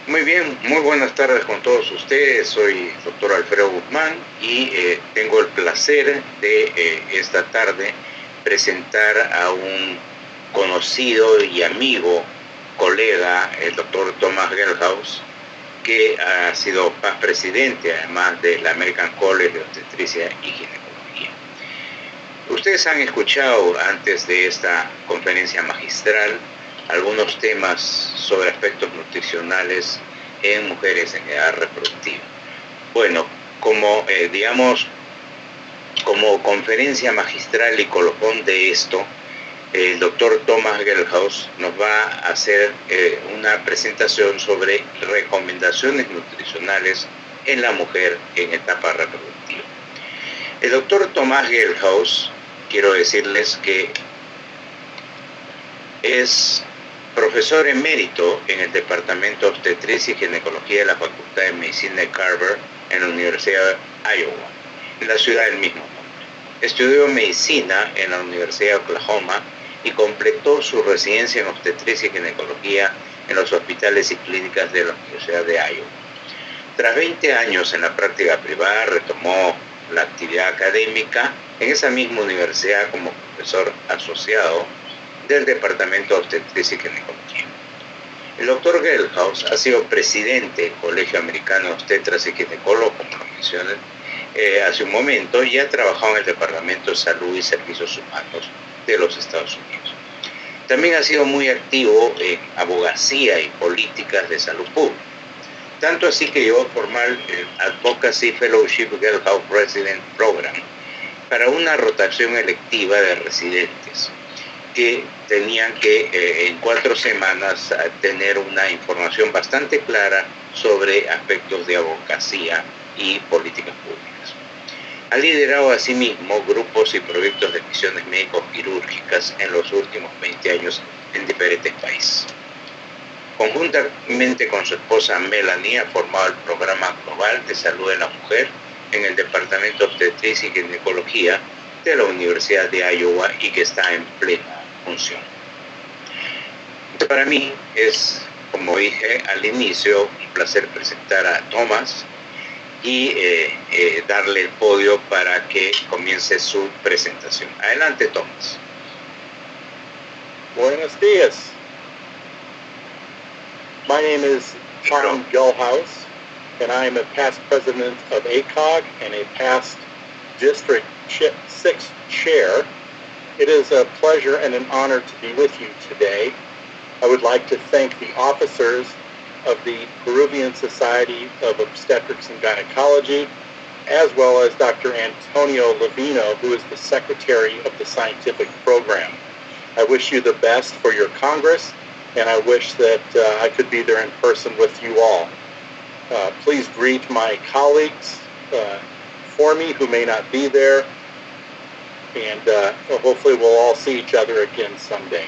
Muy bien, muy buenas tardes con todos ustedes. Soy el doctor Alfredo Guzmán y tengo el placer de esta tarde presentar a un conocido y amigo, colega, el doctor Thomas Gelhaus, que ha sido past presidente además del American College de Obstetricia y Ginecología. Ustedes han escuchado antes de esta conferencia magistral algunos temas sobre aspectos nutricionales en mujeres en edad reproductiva. Bueno, como como conferencia magistral y colofón de esto, el doctor Thomas Gelhaus nos va a hacer una presentación sobre recomendaciones nutricionales en la mujer en etapa reproductiva. El doctor Thomas Gelhaus, quiero decirles que es profesor emérito en el Departamento de Obstetricia y Ginecología de la Facultad de Medicina de Carver en la Universidad de Iowa, en la ciudad del mismo nombre. Estudió medicina en la Universidad de Oklahoma y completó su residencia en obstetricia y ginecología en los hospitales y clínicas de la Universidad de Iowa. Tras 20 años en la práctica privada, retomó la actividad académica en esa misma universidad como profesor asociado del Departamento de Obstetricia y Ginecología. El doctor Gelhaus ha sido presidente del Colegio Americano de Obstetras y Ginecólogos, como lo mencioné hace un momento, y ha trabajado en el Departamento de Salud y Servicios Humanos de los Estados Unidos. También ha sido muy activo en abogacía y políticas de salud pública. Tanto así que llegó a formar el Advocacy Fellowship Gelhaus Resident Program para una rotación electiva de residentes que tenían que en 4 semanas tener una información bastante clara sobre aspectos de abogacía y políticas públicas. Ha liderado asimismo grupos y proyectos de misiones médico-quirúrgicas en los últimos 20 años en diferentes países. Conjuntamente con su esposa Melanie ha formado el Programa Global de Salud de la Mujer en el Departamento de Obstetricia y Ginecología de la Universidad de Iowa y que está en plena función. Para mí es, como dije al inicio, un placer presentar a Thomas y darle el podio para que comience su presentación. Adelante, Thomas. Buenos dias. My name is Tom Gelhaus, and I am a past president of ACOG and a past District 6 chair. It is a pleasure and an honor to be with you today. I would like to thank the officers of the Peruvian Society of Obstetrics and Gynecology, as well as Dr. Antonio Levino, who is the secretary of the scientific program. I wish you the best for your Congress, and I wish that I could be there in person with you all. Please greet my colleagues for me who may not be there, and hopefully we'll all see each other again someday.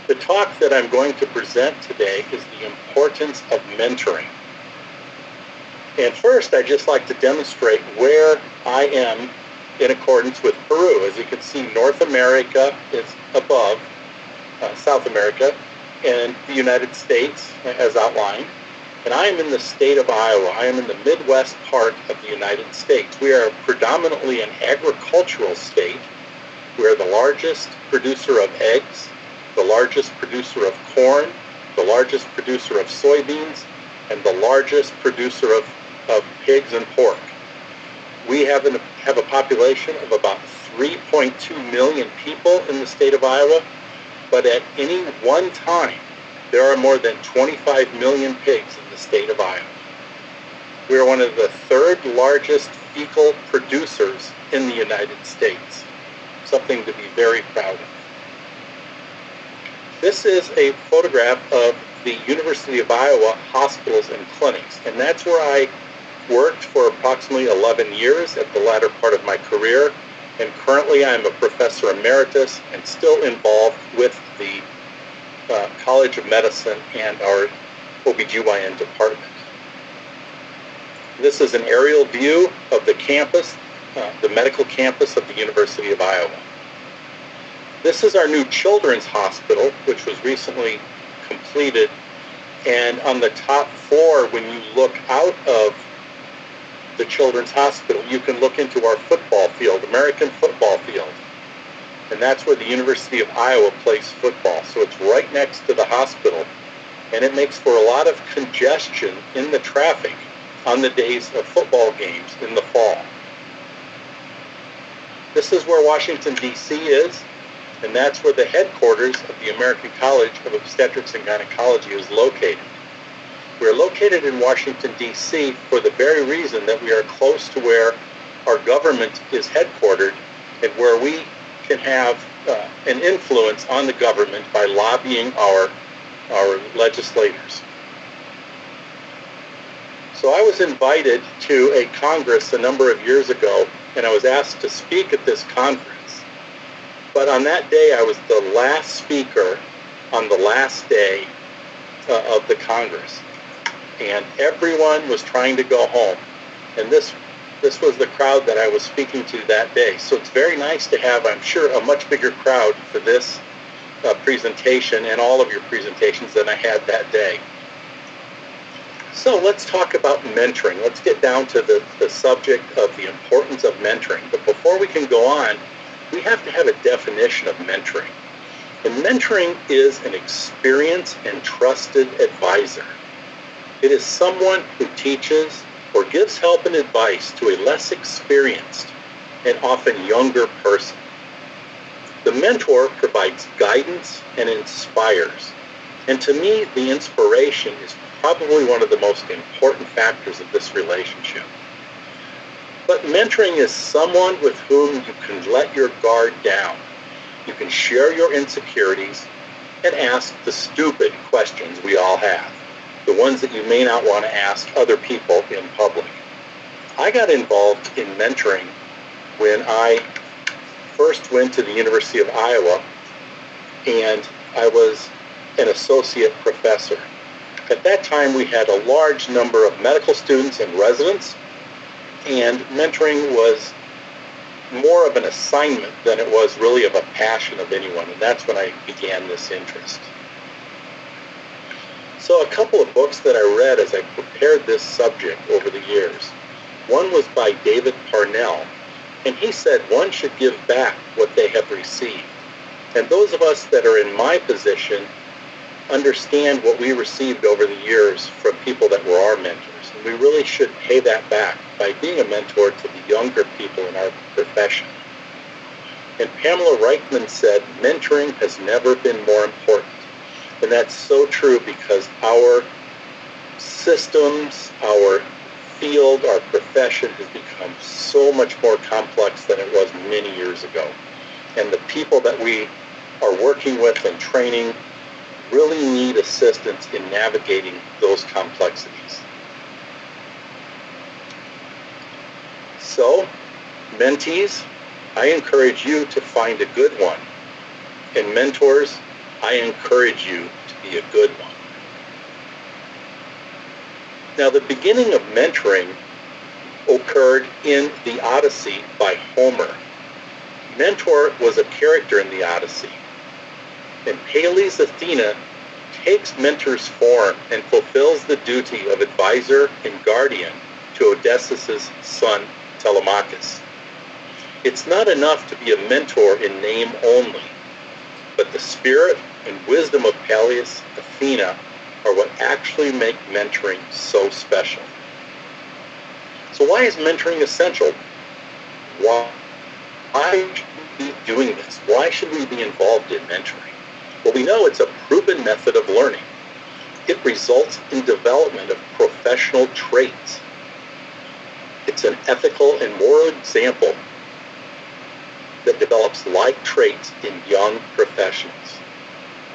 The talk that I'm going to present today is the importance of mentoring. And first, I'd just like to demonstrate where I am in accordance with Peru. As you can see, North America is above South America and the United States, as outlined. And I am in the state of Iowa. I am in the Midwest part of the United States. We are predominantly an agricultural state. We are the largest producer of eggs, the largest producer of corn, the largest producer of soybeans, and the largest producer of pigs and pork. We have a population of about 3.2 million people in the state of Iowa, but at any one time, there are more than 25 million pigs in the state of Iowa. We are one of the 3rd largest fecal producers in the United States, something to be very proud of. This is a photograph of the University of Iowa hospitals and clinics, and that's where I worked for approximately 11 years at the latter part of my career, and currently I'm a professor emeritus and still involved with the College of Medicine and our OBGYN department. This is an aerial view of the campus, the medical campus of the University of Iowa. This is our new children's hospital, which was recently completed And on the top floor, when you look out of the Children's Hospital, you can look into our football field, American football field. And that's where the University of Iowa plays football. So it's right next to the hospital. And it makes for a lot of congestion in the traffic on the days of football games in the fall. This is where Washington, D.C. is, and that's where the headquarters of the American College of Obstetrics and Gynecology is located. We're located in Washington, D.C. for the very reason that we are close to where our government is headquartered and where we can have an influence on the government by lobbying our legislators. So I was invited to a Congress a number of years ago, and I was asked to speak at this conference. But on that day, I was the last speaker on the last day of the Congress. And everyone was trying to go home. And this was the crowd that I was speaking to that day. So it's very nice to have, I'm sure, a much bigger crowd for this presentation and all of your presentations than I had that day. So let's talk about mentoring. Let's get down to the subject of the importance of mentoring. But before we can go on, we have to have a definition of mentoring. And mentoring is an experienced and trusted advisor. It is someone who teaches or gives help and advice to a less experienced and often younger person. The mentor provides guidance and inspires. And to me, the inspiration is probably one of the most important factors of this relationship. But mentoring is someone with whom you can let your guard down. You can share your insecurities and ask the stupid questions we all have, the ones that you may not want to ask other people in public. I got involved in mentoring when I first went to the University of Iowa, and I was an associate professor. At that time, we had a large number of medical students and residents, and mentoring was more of an assignment than it was really of a passion of anyone, and that's when I began this interest. So a couple of books that I read as I prepared this subject over the years. One was by David Parnell, and he said one should give back what they have received. And those of us that are in my position understand what we received over the years from people that were our mentors. And we really should pay that back by being a mentor to the younger people in our profession. And Pamela Reichman said, mentoring has never been more important. And that's so true because our systems, our field, our profession has become so much more complex than it was many years ago. And the people that we are working with and training really need assistance in navigating those complexities. So, mentees, I encourage you to find a good one. And mentors, I encourage you to be a good one. Now, the beginning of mentoring occurred in the Odyssey by Homer. Mentor was a character in the Odyssey. And Peleus Athena takes mentor's form and fulfills the duty of advisor and guardian to Odysseus' son Telemachus. It's not enough to be a mentor in name only, but the spirit and wisdom of Peleus Athena are what actually make mentoring so special. So why is mentoring essential? Why should we be doing this? Why should we be involved in mentoring? Well, we know it's a proven method of learning. It results in development of professional traits. It's an ethical and moral example that develops like traits in young professionals.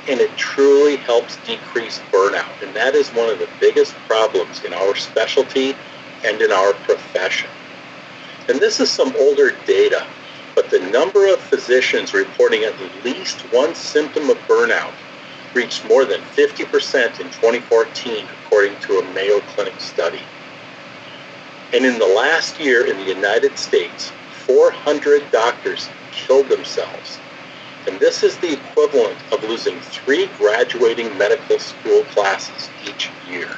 And it truly helps decrease burnout. And that is one of the biggest problems in our specialty and in our profession. And this is some older data, but the number of physicians reporting at least one symptom of burnout reached more than 50% in 2014, according to a Mayo Clinic study. And in the last year in the United States, 400 doctors killed themselves And this is the equivalent of losing 3 graduating medical school classes each year.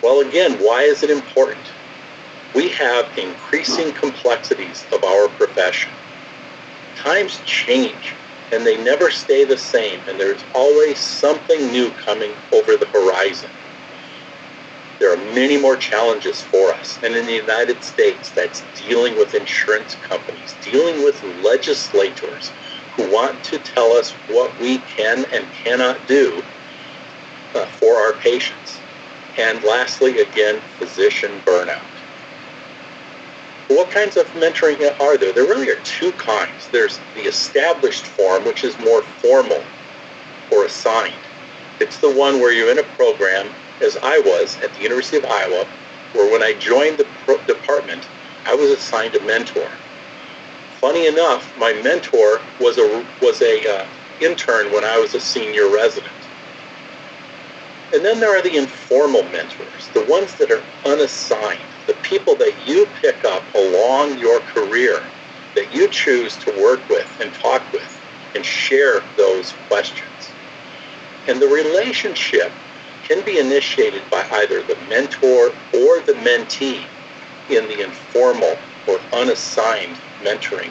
Well, again, why is it important? We have increasing complexities of our profession. Times change, and they never stay the same, and there's always something new coming over the horizon. There are many more challenges for us, and in the United States, that's dealing with insurance companies, dealing with legislators who want to tell us what we can and cannot do for our patients. And lastly, again, physician burnout. What kinds of mentoring are there? There really are 2 kinds. There's the established form, which is more formal or assigned. It's the one where you're in a program, as I was at the University of Iowa, where when I joined the department, I was assigned a mentor. Funny enough, my mentor was a intern when I was a senior resident. And then there are the informal mentors, the ones that are unassigned, the people that you pick up along your career, that you choose to work with and talk with and share those questions. And the relationship can be initiated by either the mentor or the mentee in the informal or unassigned mentoring.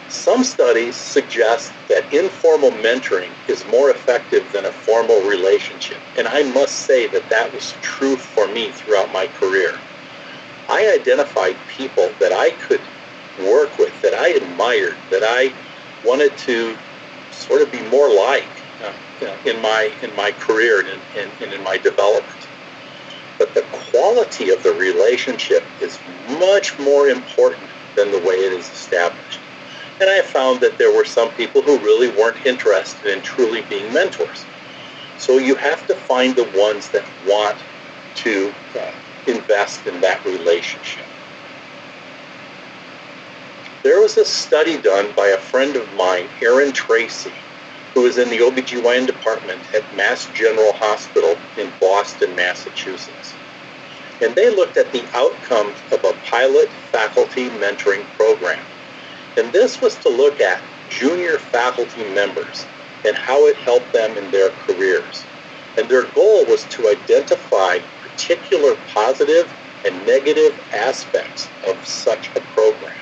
Some studies suggest that informal mentoring is more effective than a formal relationship, and I must say that that was true for me throughout my career. I identified people that I could work with, that I admired, that I wanted to sort of be more like in my career and in my development. But the quality of the relationship is much more important than the way it is established. And I found that there were some people who really weren't interested in truly being mentors. So you have to find the ones that want to invest in that relationship. There was a study done by a friend of mine, Aaron Tracy, who is in the OBGYN department at Mass General Hospital in Boston, Massachusetts. And they looked at the outcomes of a pilot faculty mentoring program. And this was to look at junior faculty members and how it helped them in their careers. And their goal was to identify particular positive and negative aspects of such a program.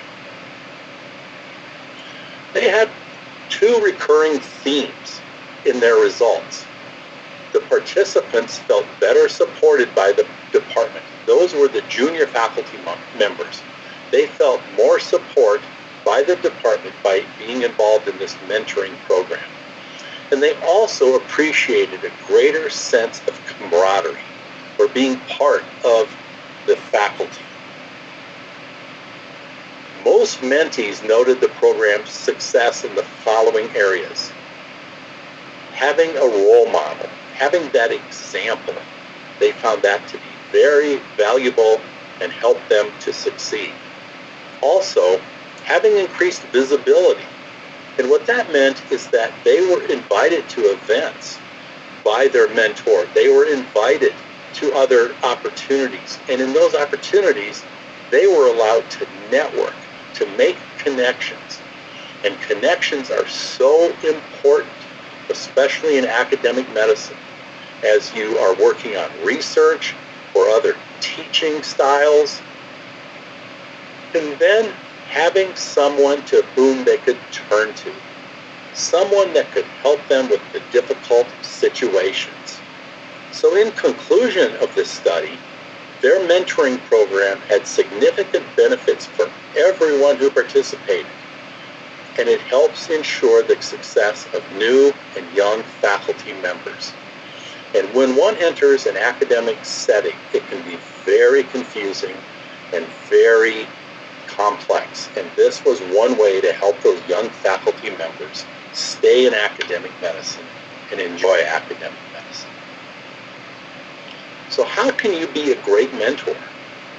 They had 2 recurring themes in their results. The participants felt better supported by the department. Those were the junior faculty members. They felt more support by the department by being involved in this mentoring program. And they also appreciated a greater sense of camaraderie or being part of the faculty. Most mentees noted the program's success in the following areas. Having a role model, having that example, they found that to be very valuable and helped them to succeed. Also, having increased visibility. And what that meant is that they were invited to events by their mentor. They were invited to other opportunities. And in those opportunities, they were allowed to network, to make connections. And connections are so important, especially in academic medicine, as you are working on research or other teaching styles. And then having someone to whom they could turn to, someone that could help them with the difficult situations. So in conclusion of this study, their mentoring program had significant benefits for everyone who participated, and it helps ensure the success of new and young faculty members. And when one enters an academic setting, it can be very confusing and very complex. And this was one way to help those young faculty members stay in academic medicine and enjoy academic medicine. So how can you be a great mentor?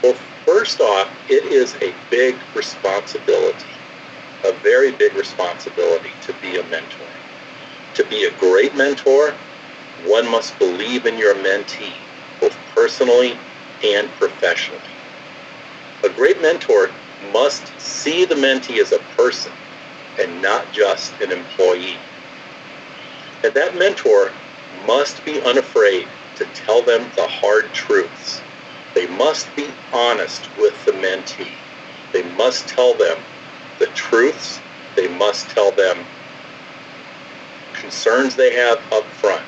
Well, first off, it is a big responsibility, a very big responsibility to be a mentor. To be a great mentor, one must believe in your mentee, both personally and professionally. A great mentor must see the mentee as a person and not just an employee. And that mentor must be unafraid to tell them the hard truths. They must be honest with the mentee. They must tell them the truths. They must tell them concerns they have up front.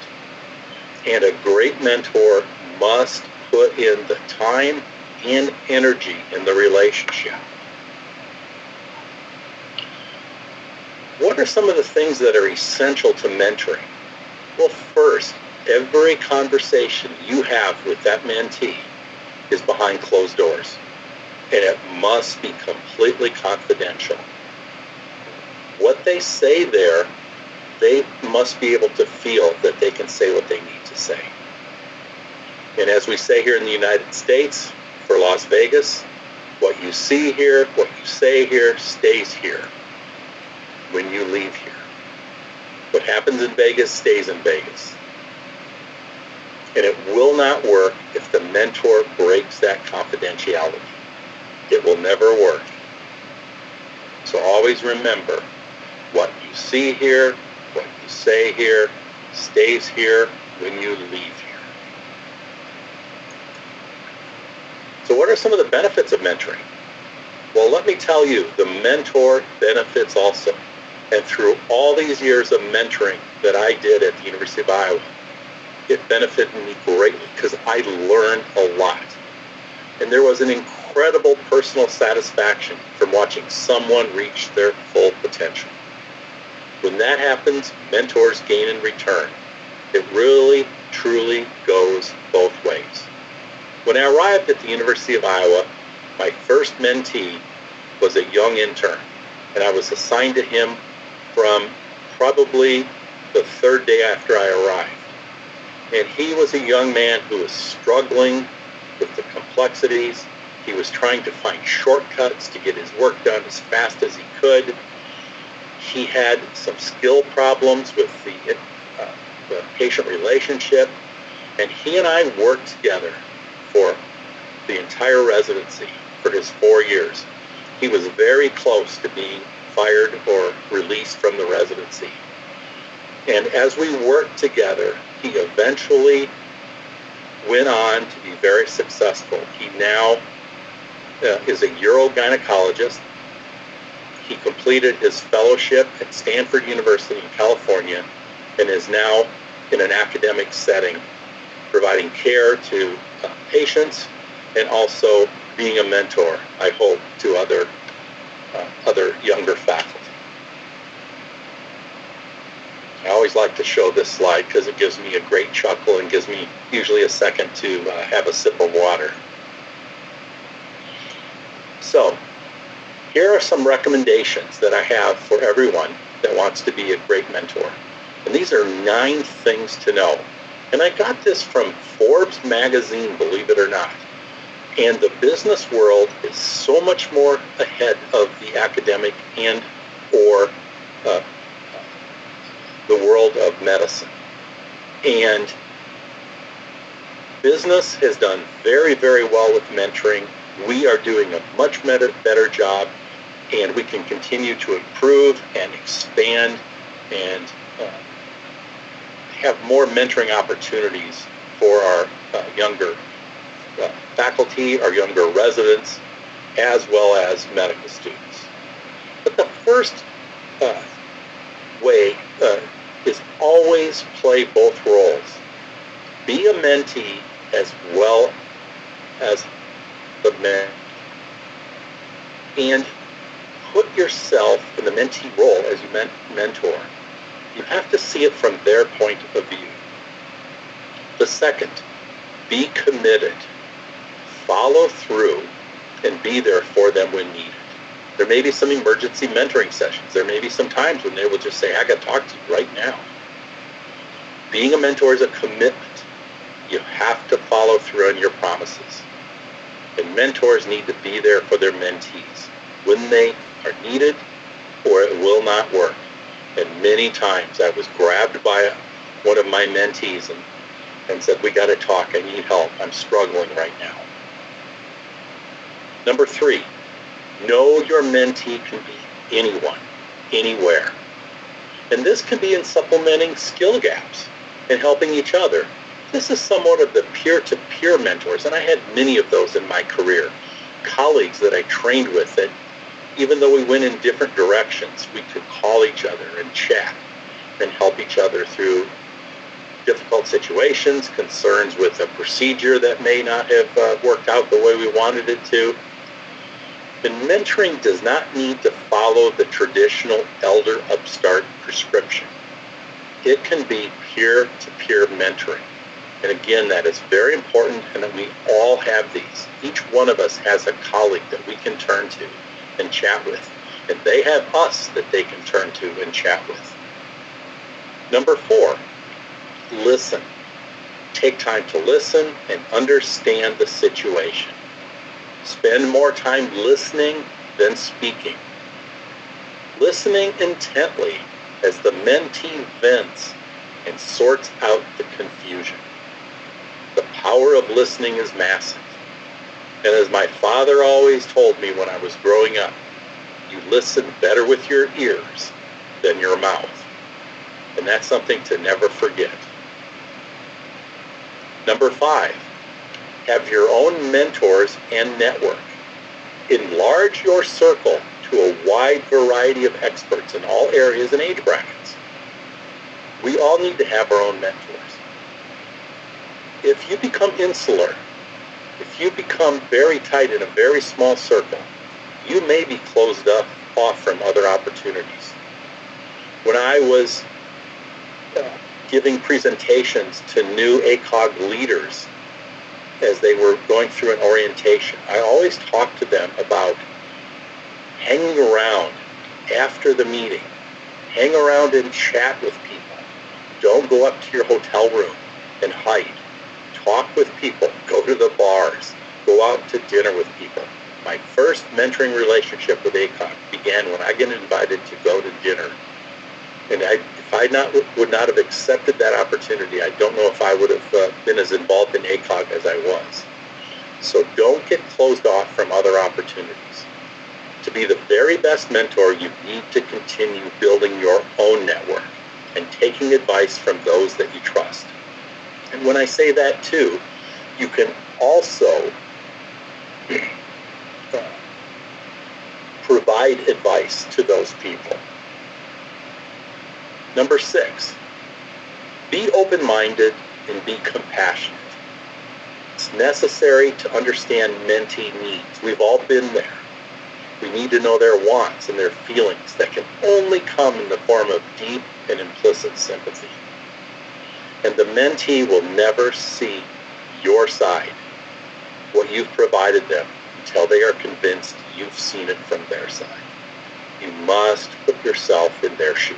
And a great mentor must put in the time and energy in the relationship. What are some of the things that are essential to mentoring? Well, first, every conversation you have with that mentee is behind closed doors, and it must be completely confidential. What they say there, they must be able to feel that they can say what they need to say. And as we say here in the United States, for Las Vegas, what you see here, what you say here, stays here when you leave here. What happens in Vegas stays in Vegas. And it will not work if the mentor breaks that confidentiality. It will never work. So always remember, what you see here, what you say here, stays here when you leave here. So what are some of the benefits of mentoring? Well, let me tell you, the mentor benefits also. And through all these years of mentoring that I did at the University of Iowa, it benefited me greatly because I learned a lot. And there was an incredible personal satisfaction from watching someone reach their full potential. When that happens, mentors gain in return. It really, truly goes both ways. When I arrived at the University of Iowa, my first mentee was a young intern, and I was assigned to him from probably the third day after I arrived. And he was a young man who was struggling with the complexities. He was trying to find shortcuts to get his work done as fast as he could. He had some skill problems with the patient relationship, and he and I worked together for the entire residency for his 4 years. He was very close to being fired or released from the residency. And as we worked together, he eventually went on to be very successful. He now is a urogynecologist. He completed his fellowship at Stanford University in California and is now in an academic setting, providing care to patients and also being a mentor, I hope, to other younger faculty. I always like to show this slide because it gives me a great chuckle and gives me usually a second to have a sip of water. So, here are some recommendations that I have for everyone that wants to be a great mentor. And these are 9 things to know. And I got this from Forbes magazine, believe it or not. And the business world is so much more ahead of the academic and or the world of medicine. And business has done very, very well with mentoring. We are doing a much better job, and we can continue to improve and expand and have more mentoring opportunities for our younger faculty, our younger residents, as well as medical students. But the first way is always play both roles. Be a mentee as well as the mentor. And put yourself in the mentee role as you mentor. You have to see it from their point of view. The second, be committed. Follow through and be there for them when needed. There may be some emergency mentoring sessions. There may be some times when they will just say, I got to talk to you right now. Being a mentor is a commitment. You have to follow through on your promises. And mentors need to be there for their mentees when they are needed, or it will not work. And many times I was grabbed by one of my mentees and said, we got to talk. I need help. I'm struggling right now. Number 3, Know your mentee can be anyone, anywhere. And this can be in supplementing skill gaps and helping each other. This is somewhat of the peer-to-peer mentors, and I had many of those in my career. Colleagues that I trained with that even though we went in different directions, we could call each other and chat and help each other through difficult situations, concerns with a procedure that may not have worked out the way we wanted it to. And mentoring does not need to follow the traditional elder upstart prescription. It can be peer-to-peer mentoring. And again, that is very important, and that we all have these. Each one of us has a colleague that we can turn to and chat with. And they have us that they can turn to and chat with. Number 4, listen. Take time to listen and understand the situation. Spend more time listening than speaking. Listening intently as the mentee vents and sorts out the confusion. The power of listening is massive. And as my father always told me when I was growing up, you listen better with your ears than your mouth. And that's something to never forget. Number 5, have your own mentors and network. Enlarge your circle to a wide variety of experts in all areas and age brackets. We all need to have our own mentors. If you become insular, if you become very tight in a very small circle, you may be closed off from other opportunities. When I was giving presentations to new ACOG leaders as they were going through an orientation, I always talked to them about hanging around after the meeting. Hang around and chat with people. Don't go up to your hotel room and hide. Talk with people. Go to the bars. Go out to dinner with people. My first mentoring relationship with ACOG began when I got invited to go to dinner. And if I would not have accepted that opportunity, I don't know if I would have been as involved in ACOG as I was. So don't get closed off from other opportunities. To be the very best mentor, you need to continue building your own network and taking advice from those that you trust. And when I say that too, you can also provide advice to those people. Number 6, be open-minded and be compassionate. It's necessary to understand mentee needs. We've all been there. We need to know their wants and their feelings that can only come in the form of deep and implicit sympathy. And the mentee will never see your side, what you've provided them, until they are convinced you've seen it from their side. You must put yourself in their shoes.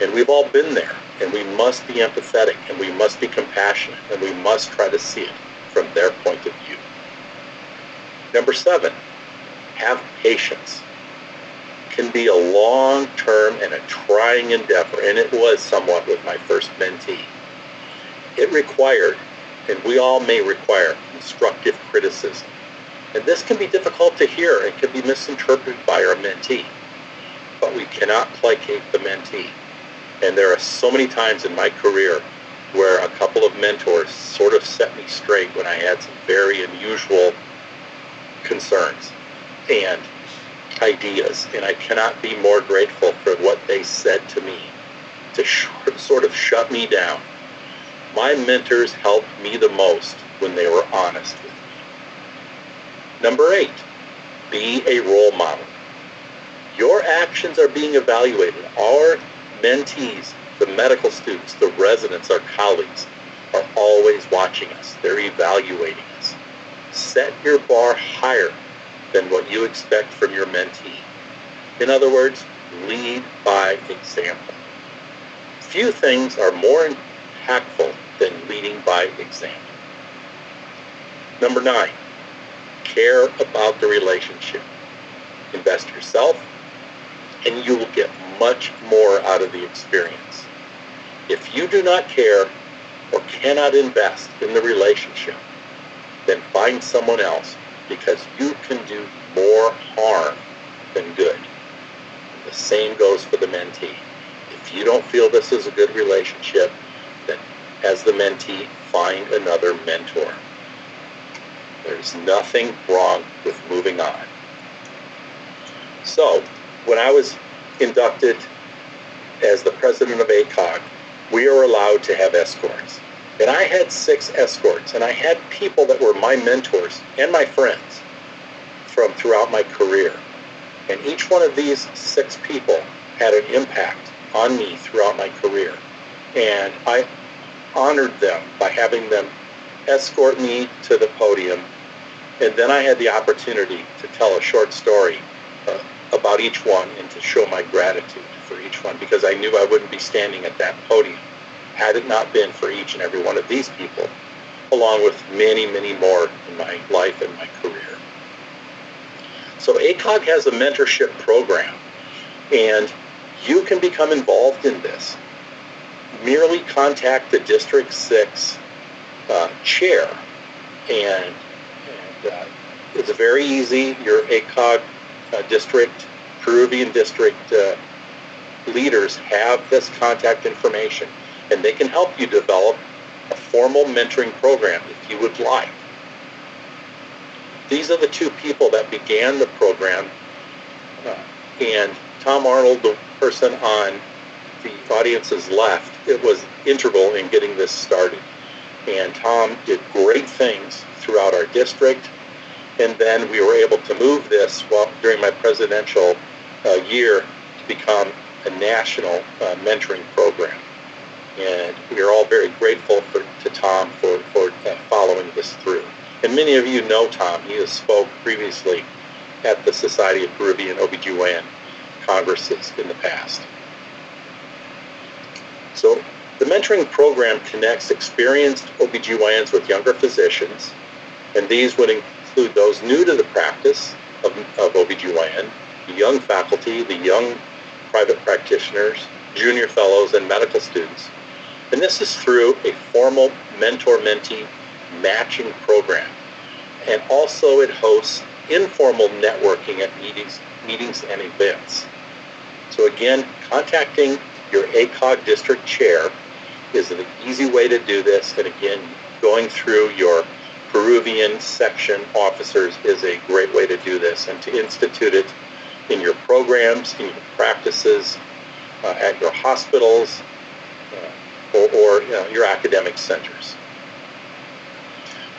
And we've all been there, and we must be empathetic, and we must be compassionate, and we must try to see it from their point of view. Number 7, have patience. It can be a long-term and a trying endeavor, and it was somewhat with my first mentee. It required, and we all may require, constructive criticism. And this can be difficult to hear and can be misinterpreted by our mentee. But we cannot placate the mentee. And there are so many times in my career where a couple of mentors sort of set me straight when I had some very unusual concerns and ideas. And I cannot be more grateful for what they said to me to sort of shut me down. My mentors helped me the most when they were honest with me. Number 8, be a role model. Your actions are being evaluated. Our mentees, the medical students, the residents, our colleagues, are always watching us. They're evaluating us. Set your bar higher than what you expect from your mentee. In other words, lead by example. Few things are more impactful than leading by example. Number 9, care about the relationship. Invest yourself, and you will get much more out of the experience. If you do not care or cannot invest in the relationship, then find someone else, because you can do more harm than good. The same goes for the mentee. If you don't feel this is a good relationship, then as the mentee, find another mentor. There's nothing wrong with moving on. So, when I was inducted as the president of ACOG, we are allowed to have escorts. And I had 6 escorts, and I had people that were my mentors and my friends from throughout my career. And each one of these 6 people had an impact on me throughout my career. And I honored them by having them escort me to the podium. And then I had the opportunity to tell a short story about each one and to show my gratitude for each one, because I knew I wouldn't be standing at that podium had it not been for each and every one of these people, along with many, many more in my life and my career. So ACOG has a mentorship program, and you can become involved in this. Merely contact the District 6 chair, and it's very easy. Your ACOG district, Peruvian district leaders have this contact information, and they can help you develop a formal mentoring program if you would like. These are the 2 people that began the program, and Tom Arnold, the person on the audience's left, it was integral in getting this started. And Tom did great things throughout our district, and then we were able to move this during my presidential year to become a national mentoring program. And we are all very grateful to Tom for following this through. And many of you know Tom. He has spoke previously at the Society of Peruvian OBGYN congresses in the past. So the mentoring program connects experienced OBGYNs with younger physicians, and these would include those new to the practice of OBGYN, the young faculty, the young private practitioners, junior fellows, and medical students. And this is through a formal mentor-mentee matching program. And also it hosts informal networking at meetings and events. So again, contacting your ACOG district chair is an easy way to do this. And again, going through your Peruvian section officers is a great way to do this, and to institute it in your programs, in your practices, at your hospitals, or your academic centers.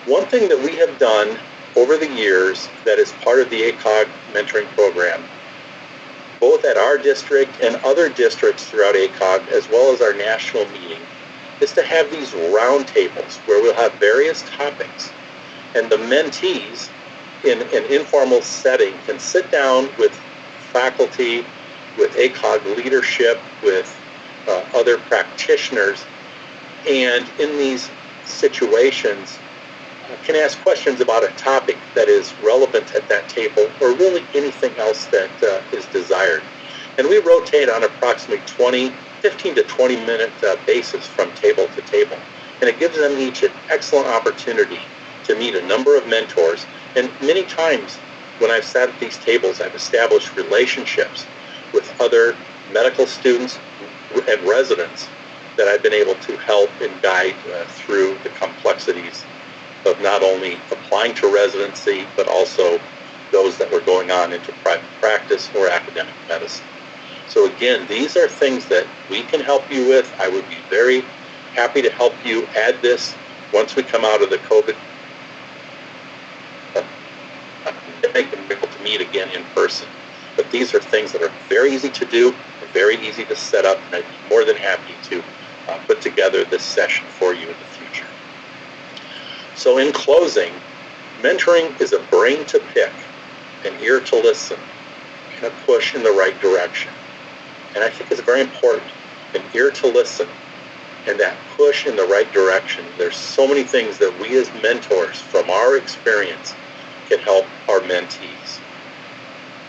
One thing that we have done over the years that is part of the ACOG mentoring program, both at our district and other districts throughout ACOG, as well as our national meeting, is to have these round tables where we'll have various topics, and the mentees in an informal setting can sit down with faculty, with ACOG leadership, with other practitioners, and in these situations can ask questions about a topic that is relevant at that table, or really anything else that is desired. And we rotate on approximately 15 to 20 minute basis from table to table. And it gives them each an excellent opportunity to meet a number of mentors. And many times when I've sat at these tables, I've established relationships with other medical students and residents that I've been able to help and guide through the complexities of not only applying to residency, but also those that were going on into private practice or academic medicine. So again, these are things that we can help you with. I would be very happy to help you add this once we come out of the COVID pandemic and be able to meet again in person. But these are things that are very easy to do and very easy to set up, and I'd be more than happy to put together this session for you in the future. So in closing, mentoring is a brain to pick, an ear to listen, and a push in the right direction. And I think it's very important, an ear to listen and that push in the right direction. There's so many things that we as mentors, from our experience, can help our mentees.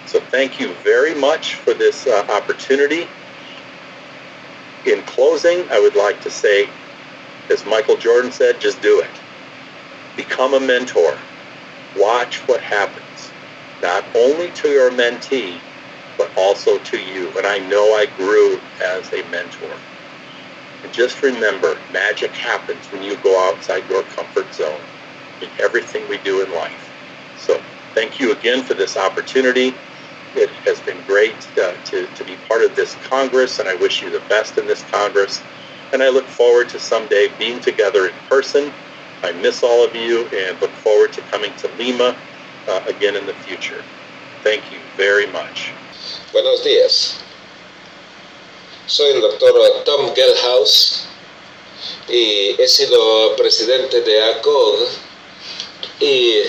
So thank you very much for this opportunity. In closing, I would like to say, as Michael Jordan said, just do it. Become a mentor. Watch what happens. not only to your mentee, but also to you. And I know I grew as a mentor. And just remember, magic happens when you go outside your comfort zone in everything we do in life. So thank you again for this opportunity. It has been great to be part of this Congress, and I wish you the best in this Congress. And I look forward to someday being together in person. I miss all of you and look forward to coming to Lima again in the future. Thank you very much. Buenos días. Soy el doctor Tom Gelhaus y he sido presidente de ACOG y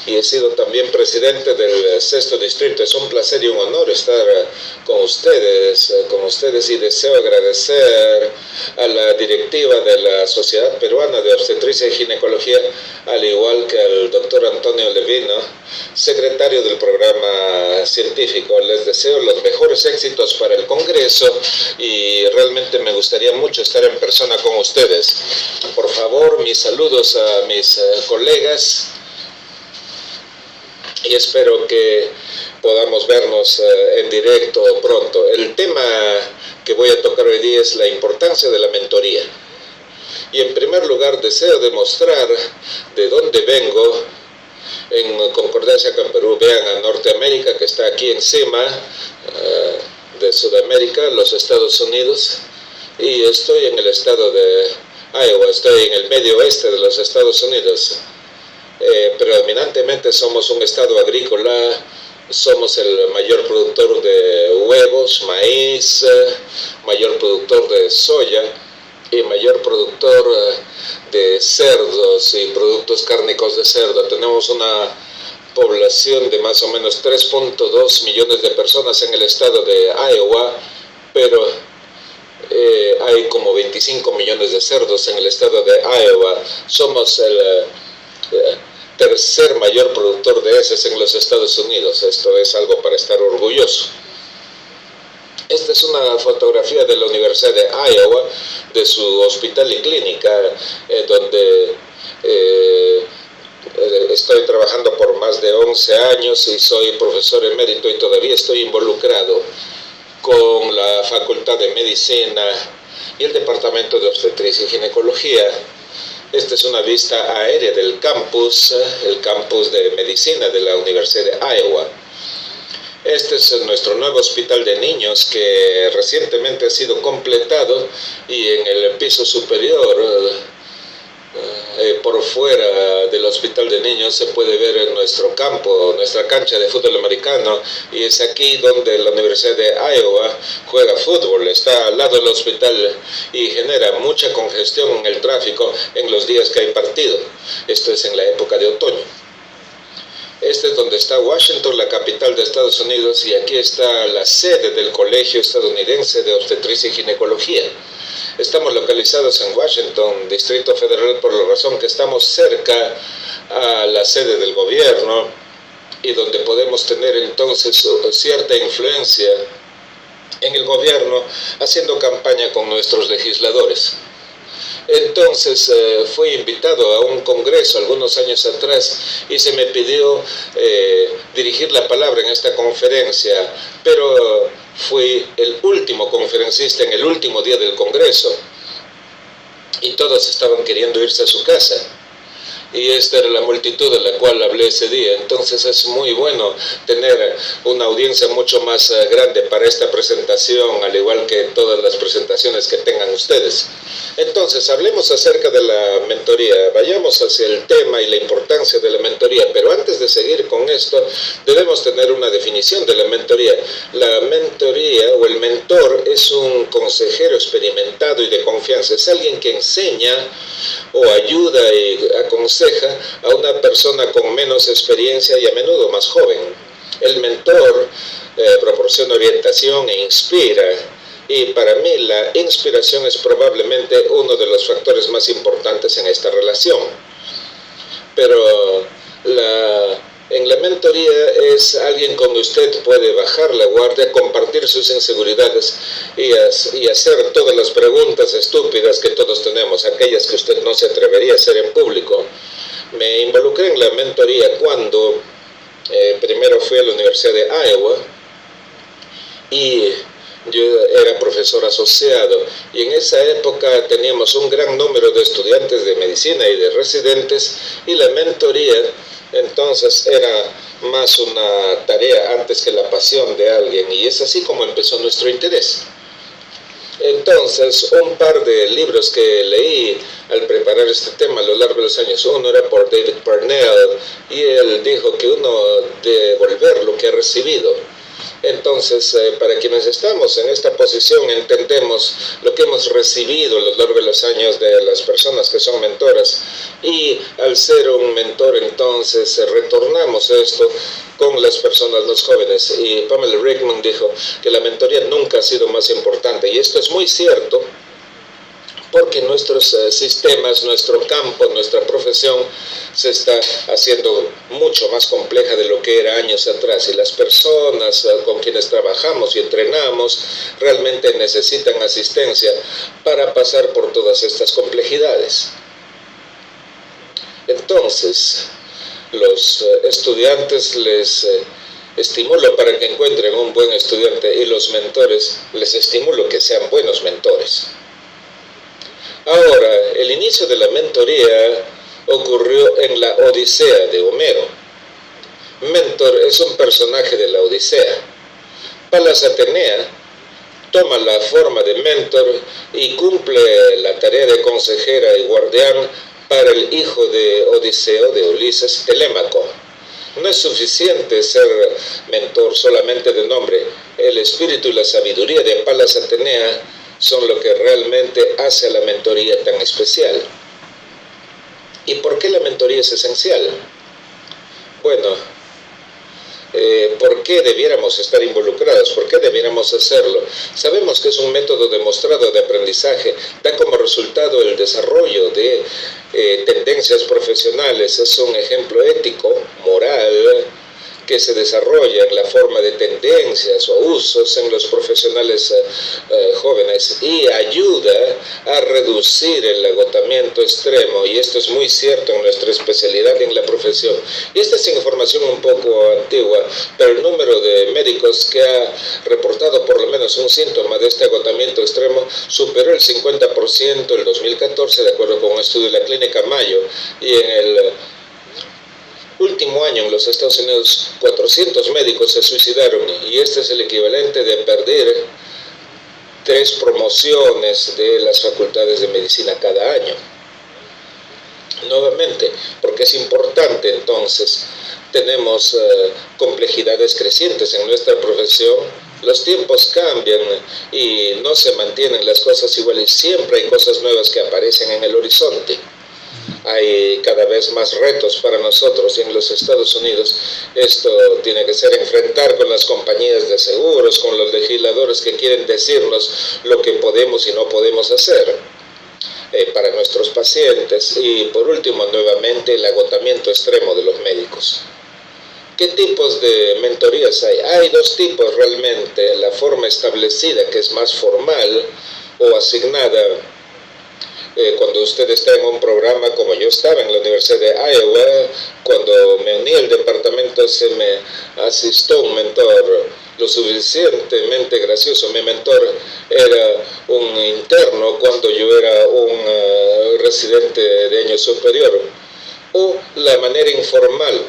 he sido también presidente del sexto distrito. Es un placer y un honor estar con ustedes y deseo agradecer a la directiva de la Sociedad Peruana de Obstetricia y Ginecología, al igual que al doctor Antonio Levino, secretario del programa científico. Les deseo los mejores éxitos para el Congreso y realmente me gustaría mucho estar en persona con ustedes. Por favor, mis saludos a mis colegas y espero que podamos vernos en directo pronto. El tema que voy a tocar hoy día es la importancia de la mentoría. Y en primer lugar deseo demostrar de dónde vengo en concordancia con Perú. Vean a Norteamérica, que está aquí encima de Sudamérica, los Estados Unidos, y estoy en el estado de Iowa, estoy en el medio oeste de los Estados Unidos. Predominantemente somos un estado agrícola, somos el mayor productor de huevos, maíz, mayor productor de soya y mayor productor de cerdos y productos cárnicos de cerdo. Tenemos una población de más o menos 3.2 millones de personas en el estado de Iowa, pero hay como 25 millones de cerdos en el estado de Iowa. Somos el tercer mayor productor de heces en los Estados Unidos. Esto es algo para estar orgulloso. Esta es una fotografía de la Universidad de Iowa, de su hospital y clínica, donde estoy trabajando por más de 11 años y soy profesor emérito y todavía estoy involucrado con la Facultad de Medicina y el Departamento de Obstetricia y Ginecología. Esta es una vista aérea del campus, el campus de medicina de la Universidad de Iowa. Este es nuestro nuevo hospital de niños que recientemente ha sido completado y en el piso superior, por fuera del hospital de niños, se puede ver nuestro campo, nuestra cancha de fútbol americano, y es aquí donde la Universidad de Iowa juega fútbol. Está al lado del hospital y genera mucha congestión en el tráfico en los días que hay partido. Esto es en la época de otoño. Este es donde está Washington, la capital de Estados Unidos, y aquí está la sede del Colegio Estadounidense de Obstetricia y Ginecología. Estamos localizados en Washington, Distrito Federal, por la razón que estamos cerca a la sede del gobierno y donde podemos tener entonces cierta influencia en el gobierno haciendo campaña con nuestros legisladores. Entonces fui invitado a un congreso algunos años atrás y se me pidió dirigir la palabra en esta conferencia, pero fui el último conferencista en el último día del congreso y todos estaban queriendo irse a su casa. Y esta era la multitud de la cual hablé ese día. Entonces es muy bueno tener una audiencia mucho más grande para esta presentación, al igual que todas las presentaciones que tengan ustedes. Entonces hablemos acerca de la mentoría, vayamos hacia el tema y la importancia de la mentoría, pero antes de seguir con esto debemos tener una definición de la mentoría. La mentoría o el mentor es un consejero experimentado y de confianza, es alguien que enseña o ayuda y aconseja a una persona con menos experiencia y a menudo más joven. El mentor proporciona orientación e inspira, y para mí la inspiración es probablemente uno de los factores más importantes en esta relación. Pero en la mentoría es alguien con que usted puede bajar la guardia, compartir sus inseguridades y hacer todas las preguntas estúpidas que todos tenemos, aquellas que usted no se atrevería a hacer en público. Me involucré en la mentoría cuando Primero fui a la Universidad de Iowa y yo era profesor asociado, y en esa época teníamos un gran número de estudiantes de medicina y de residentes, y la mentoría entonces era más una tarea antes que la pasión de alguien, y es así como empezó nuestro interés. Entonces, un par de libros que leí al preparar este tema a lo largo de los años, uno era por David Parnell, y él dijo que uno debe devolver lo que ha recibido. Entonces, para quienes estamos en esta posición, entendemos lo que hemos recibido a lo largo de los años de las personas que son mentoras, y al ser un mentor, entonces retornamos esto con las personas, los jóvenes. Y Pamela Rickman dijo que la mentoría nunca ha sido más importante, y esto es muy cierto, porque nuestros sistemas, nuestro campo, nuestra profesión se está haciendo mucho más compleja de lo que era años atrás, y las personas con quienes trabajamos y entrenamos realmente necesitan asistencia para pasar por todas estas complejidades. Entonces, los estudiantes les estimulo para que encuentren un buen estudiante, y los mentores les estimulo que sean buenos mentores. Ahora, el inicio de la mentoría ocurrió en la Odisea de Homero. Mentor es un personaje de la Odisea. Palas Atenea toma la forma de mentor y cumple la tarea de consejera y guardián para el hijo de Odiseo, de Ulises, Telémaco. No es suficiente ser mentor solamente de nombre. El espíritu y la sabiduría de Palas Atenea son lo que realmente hace a la mentoría tan especial. ¿Y por qué la mentoría es esencial? Bueno, ¿por qué debiéramos estar involucrados? ¿Por qué debiéramos hacerlo? Sabemos que es un método demostrado de aprendizaje, da como resultado el desarrollo de tendencias profesionales, es un ejemplo ético, moral, que se desarrolla en la forma de tendencias o usos en los profesionales jóvenes, y ayuda a reducir el agotamiento extremo, y esto es muy cierto en nuestra especialidad en la profesión. Y esta es información un poco antigua, pero el número de médicos que ha reportado por lo menos un síntoma de este agotamiento extremo superó el 50% en 2014, de acuerdo con un estudio de la Clínica Mayo, y en el último año en los Estados Unidos 400 médicos se suicidaron, y este es el equivalente de perder 3 promociones de las facultades de medicina cada año. Nuevamente, porque es importante, entonces, tenemos complejidades crecientes en nuestra profesión, los tiempos cambian y no se mantienen las cosas iguales, siempre hay cosas nuevas que aparecen en el horizonte. Hay cada vez más retos para nosotros, y en los Estados Unidos esto tiene que ser enfrentar con las compañías de seguros, con los legisladores que quieren decirnos lo que podemos y no podemos hacer para nuestros pacientes, y por último, nuevamente, el agotamiento extremo de los médicos. ¿Qué tipos de mentorías hay? Hay 2 tipos realmente: la forma establecida, que es más formal o asignada. Cuando usted está en un programa, como yo estaba en la Universidad de Iowa, cuando me uní al departamento se me asistió un mentor lo suficientemente gracioso. Mi mentor era un interno cuando yo era un residente de año superior. O la manera informal,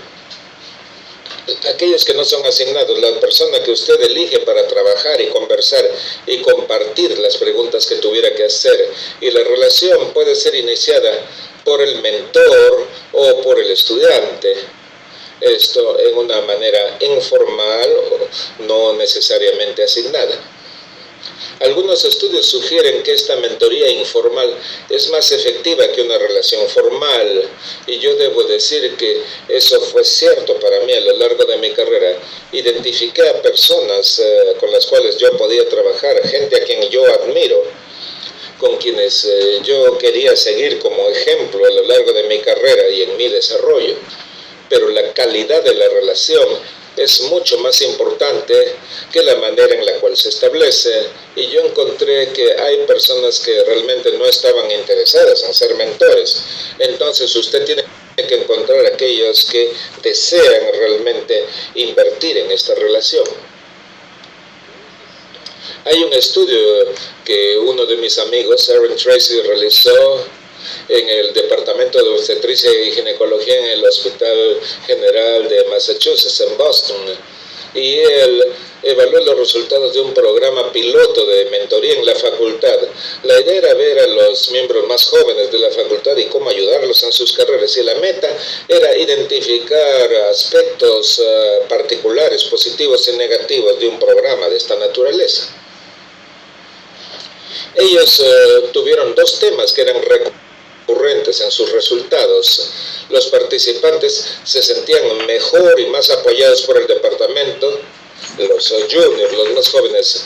aquellos que no son asignados, la persona que usted elige para trabajar y conversar y compartir las preguntas que tuviera que hacer, y la relación puede ser iniciada por el mentor o por el estudiante, esto en una manera informal o no necesariamente asignada. Algunos estudios sugieren que esta mentoría informal es más efectiva que una relación formal, y yo debo decir que eso fue cierto para mí a lo largo de mi carrera. Identifiqué a personas con las cuales yo podía trabajar, gente a quien yo admiro, con quienes yo quería seguir como ejemplo a lo largo de mi carrera y en mi desarrollo, pero la calidad de la relación es mucho más importante que la manera en la cual se establece, y yo encontré que hay personas que realmente no estaban interesadas en ser mentores. Entonces usted tiene que encontrar aquellos que desean realmente invertir en esta relación. Hay un estudio que uno de mis amigos, Aaron Tracy, realizó en el Departamento de Obstetricia y Ginecología en el Hospital General de Massachusetts, en Boston, y él evaluó los resultados de un programa piloto de mentoría en la facultad. La idea era ver a los miembros más jóvenes de la facultad y cómo ayudarlos en sus carreras, y la meta era identificar aspectos particulares, positivos y negativos de un programa de esta naturaleza. Ellos tuvieron dos temas que eran recurrentes en sus resultados. Los participantes se sentían mejor y más apoyados por el departamento. Los juniors, los más jóvenes,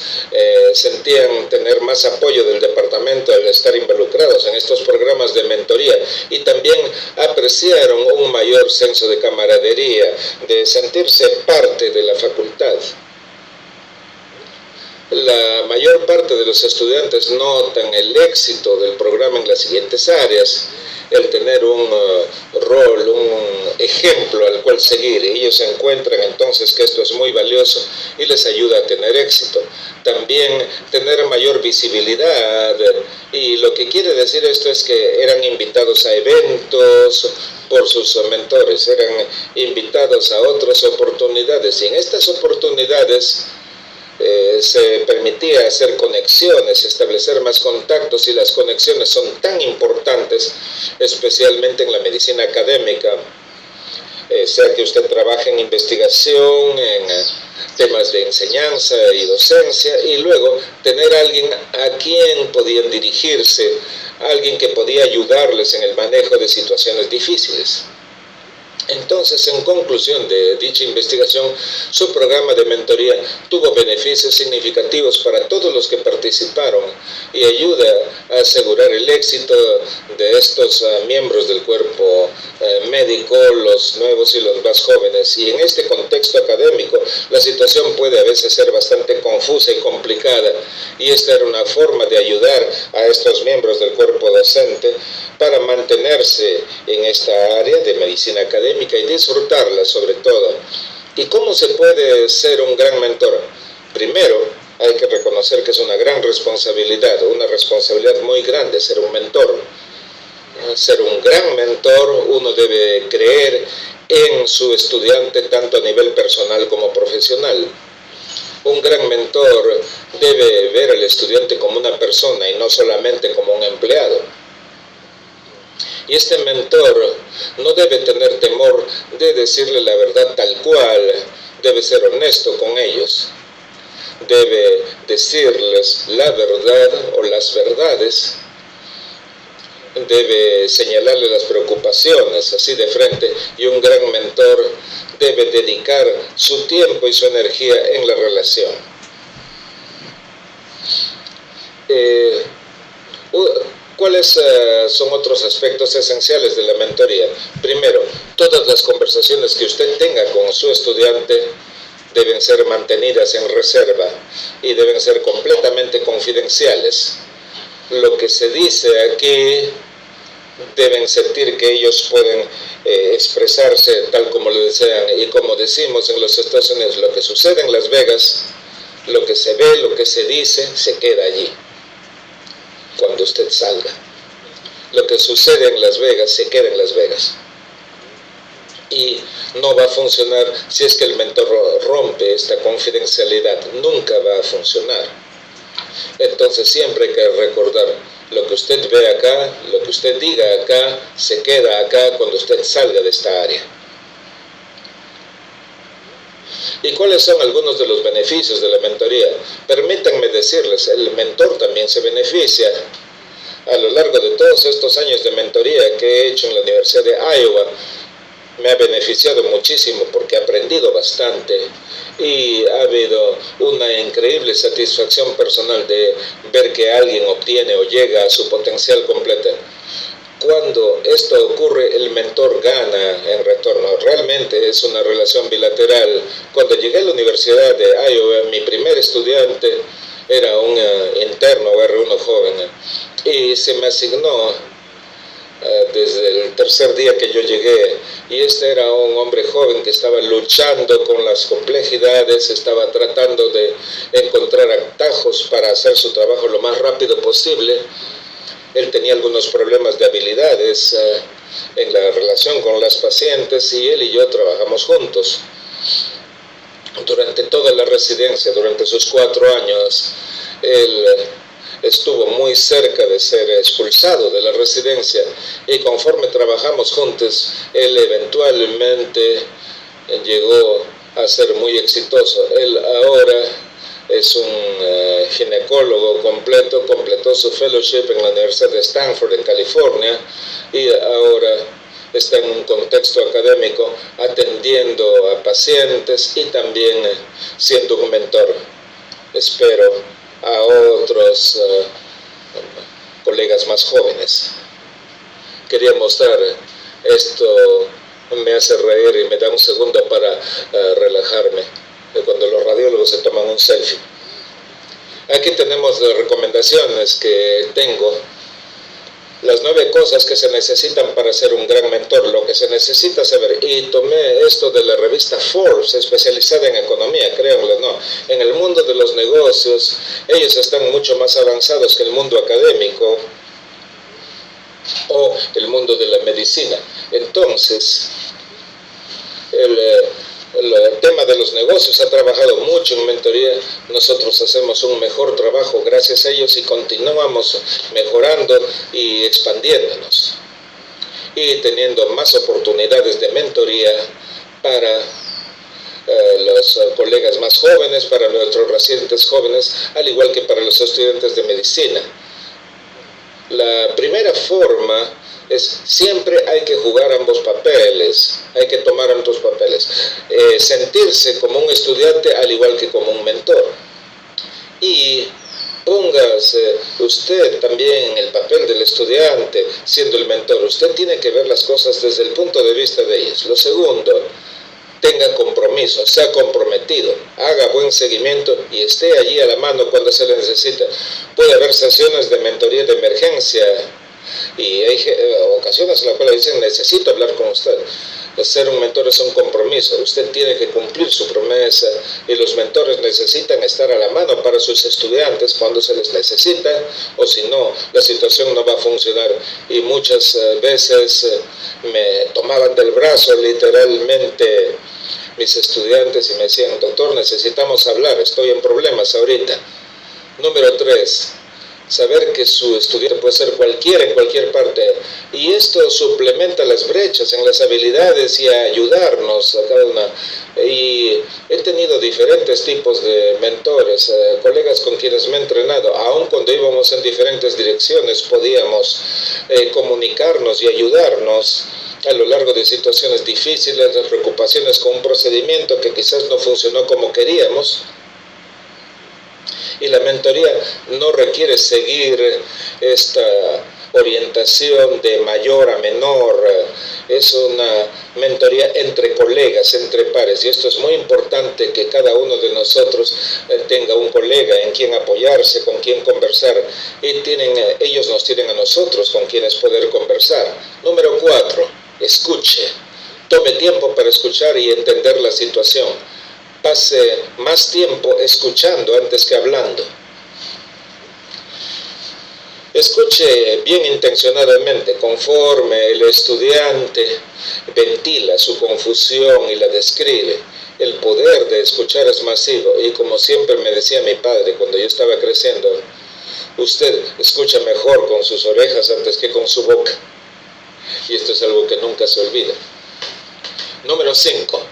sentían tener más apoyo del departamento al estar involucrados en estos programas de mentoría, y también apreciaron un mayor senso de camaradería, de sentirse parte de la facultad. La mayor parte de los estudiantes notan el éxito del programa en las siguientes áreas: el tener un rol, un ejemplo al cual seguir. Ellos encuentran entonces que esto es muy valioso y les ayuda a tener éxito. También tener mayor visibilidad, y lo que quiere decir esto es que eran invitados a eventos por sus mentores, eran invitados a otras oportunidades, y en estas oportunidades se permitía hacer conexiones, establecer más contactos, y las conexiones son tan importantes, especialmente en la medicina académica, sea que usted trabaje en investigación, en temas de enseñanza y docencia, y luego tener a alguien a quien podían dirigirse, alguien que podía ayudarles en el manejo de situaciones difíciles. Entonces, en conclusión de dicha investigación, su programa de mentoría tuvo beneficios significativos para todos los que participaron y ayuda a asegurar el éxito de estos miembros del cuerpo médico, los nuevos y los más jóvenes. Y en este contexto académico, la situación puede a veces ser bastante confusa y complicada, y esta era una forma de ayudar a estos miembros del cuerpo docente para mantenerse en esta área de medicina académica y disfrutarla sobre todo. ¿Y cómo se puede ser un gran mentor? Primero, hay que reconocer que es una gran responsabilidad muy grande ser un mentor. Ser un gran mentor, uno debe creer en su estudiante tanto a nivel personal como profesional. Un gran mentor debe ver al estudiante como una persona y no solamente como un empleado. Y este mentor no debe tener temor de decirle la verdad tal cual, debe ser honesto con ellos, debe decirles la verdad o las verdades, debe señalarle las preocupaciones así de frente, y un gran mentor debe dedicar su tiempo y su energía en la relación. ¿Cuáles son otros aspectos esenciales de la mentoría? Primero, todas las conversaciones que usted tenga con su estudiante deben ser mantenidas en reserva y deben ser completamente confidenciales. Lo que se dice aquí, deben sentir que ellos pueden expresarse tal como lo desean, y como decimos en los Estados Unidos, lo que sucede en Las Vegas, lo que se ve, lo que se dice, se queda allí. Cuando usted salga, lo que sucede en Las Vegas se queda en Las Vegas, y no va a funcionar si es que el mentor rompe esta confidencialidad. Nunca va a funcionar. Entonces siempre hay que recordar: lo que usted ve acá, lo que usted diga acá, se queda acá cuando usted salga de esta área. ¿Y cuáles son algunos de los beneficios de la mentoría? Permítanme decirles, el mentor también se beneficia. A lo largo de todos estos años de mentoría que he hecho en la Universidad de Iowa, me ha beneficiado muchísimo porque he aprendido bastante, y ha habido una increíble satisfacción personal de ver que alguien obtiene o llega a su potencial completo. Cuando esto ocurre, el mentor gana en retorno. Realmente es una relación bilateral. Cuando llegué a la Universidad de Iowa, mi primer estudiante era un interno R1 joven, y se me asignó desde el tercer día que yo llegué, y este era un hombre joven que estaba luchando con las complejidades, estaba tratando de encontrar atajos para hacer su trabajo lo más rápido posible. Él tenía algunos problemas de habilidades en la relación con las pacientes, y él y yo trabajamos juntos durante toda la residencia. Durante sus 4 años él estuvo muy cerca de ser expulsado de la residencia, y conforme trabajamos juntos, él eventualmente llegó a ser muy exitoso. Él ahora es un ginecólogo completó su fellowship en la Universidad de Stanford, en California, y ahora está en un contexto académico atendiendo a pacientes y también siendo un mentor. Espero a otros colegas más jóvenes. Quería mostrar esto, me hace reír y me da un segundo para relajarme, cuando los radiólogos se toman un selfie. Aquí tenemos las recomendaciones que tengo, las 9 cosas que se necesitan para ser un gran mentor, lo que se necesita saber. Y tomé esto de la revista Forbes, especializada en economía, créanlo o no. En el mundo de los negocios, ellos están mucho más avanzados que el mundo académico o el mundo de la medicina. Entonces, el tema de los negocios ha trabajado mucho en mentoría. Nosotros hacemos un mejor trabajo gracias a ellos y continuamos mejorando y expandiéndonos y teniendo más oportunidades de mentoría para los colegas más jóvenes, para nuestros residentes jóvenes, al igual que para los estudiantes de medicina. La primera forma es siempre hay que jugar ambos papeles, hay que tomar ambos papeles, sentirse como un estudiante al igual que como un mentor, y póngase usted también en el papel del estudiante siendo el mentor. Usted tiene que ver las cosas desde el punto de vista de ellos. Lo segundo, tenga compromiso, sea comprometido, haga buen seguimiento y esté allí a la mano cuando se le necesita. Puede haber sesiones de mentoría de emergencia y hay ocasiones en las cuales dicen necesito hablar con usted. Ser un mentor es un compromiso, usted tiene que cumplir su promesa, y los mentores necesitan estar a la mano para sus estudiantes cuando se les necesita, o si no, la situación no va a funcionar. Y muchas veces me tomaban del brazo literalmente mis estudiantes y me decían, doctor, necesitamos hablar, estoy en problemas ahorita. Número 3, saber que su estudiante puede ser cualquiera en cualquier parte, y esto suplementa las brechas en las habilidades y ayudarnos a cada una. Y he tenido diferentes tipos de mentores, colegas con quienes me he entrenado. Aun cuando íbamos en diferentes direcciones podíamos comunicarnos y ayudarnos a lo largo de situaciones difíciles, de preocupaciones con un procedimiento que quizás no funcionó como queríamos. Y la mentoría no requiere seguir esta orientación de mayor a menor, es una mentoría entre colegas, entre pares, y esto es muy importante, que cada uno de nosotros tenga un colega en quien apoyarse, con quien conversar, y ellos nos tienen a nosotros con quienes poder conversar. Número 4, escuche, tome tiempo para escuchar y entender la situación. Pase más tiempo escuchando antes que hablando. Escuche bien intencionadamente, conforme el estudiante ventila su confusión y la describe. El poder de escuchar es masivo, y como siempre me decía mi padre cuando yo estaba creciendo, usted escucha mejor con sus orejas antes que con su boca. Y esto es algo que nunca se olvida. Número 5.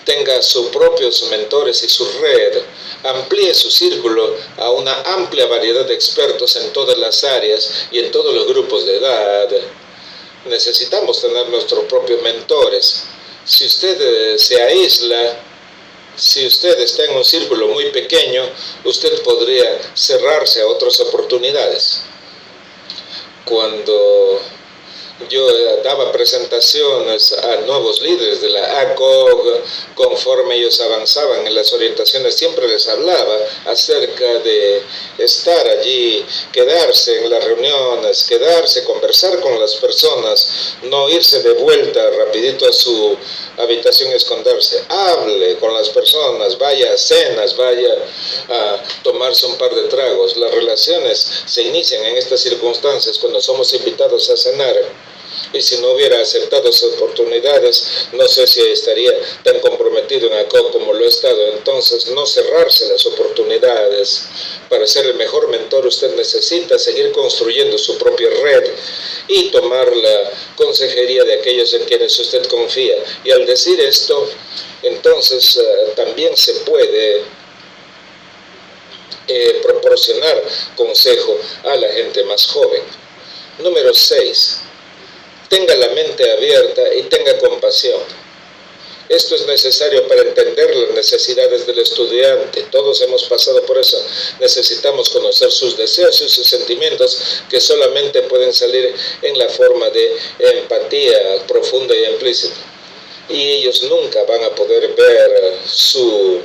Tenga sus propios mentores y su red. Amplíe su círculo a una amplia variedad de expertos en todas las áreas y en todos los grupos de edad. Necesitamos tener nuestros propios mentores. Si usted se aísla, si usted está en un círculo muy pequeño, usted podría cerrarse a otras oportunidades. Cuando Yo daba presentaciones a nuevos líderes de la ACOG. Conforme ellos avanzaban en las orientaciones, siempre les hablaba acerca de estar allí, quedarse en las reuniones, quedarse, conversar con las personas, no irse de vuelta rapidito a su habitación y esconderse. Hable con las personas, vaya a cenas, vaya a tomarse un par de tragos. Las relaciones se inician en estas circunstancias cuando somos invitados a cenar. Y si no hubiera aceptado esas oportunidades, no sé si estaría tan comprometido en ACOG como lo he estado. Entonces, no cerrarse las oportunidades. Para ser el mejor mentor, usted necesita seguir construyendo su propia red y tomar la consejería de aquellos en quienes usted confía. Y al decir esto, entonces también se puede proporcionar consejo a la gente más joven. Número 6. Tenga la mente abierta y tenga compasión. Esto es necesario para entender las necesidades del estudiante. Todos hemos pasado por eso. Necesitamos conocer sus deseos y sus sentimientos, que solamente pueden salir en la forma de empatía profunda y implícita. Y ellos nunca van a poder ver su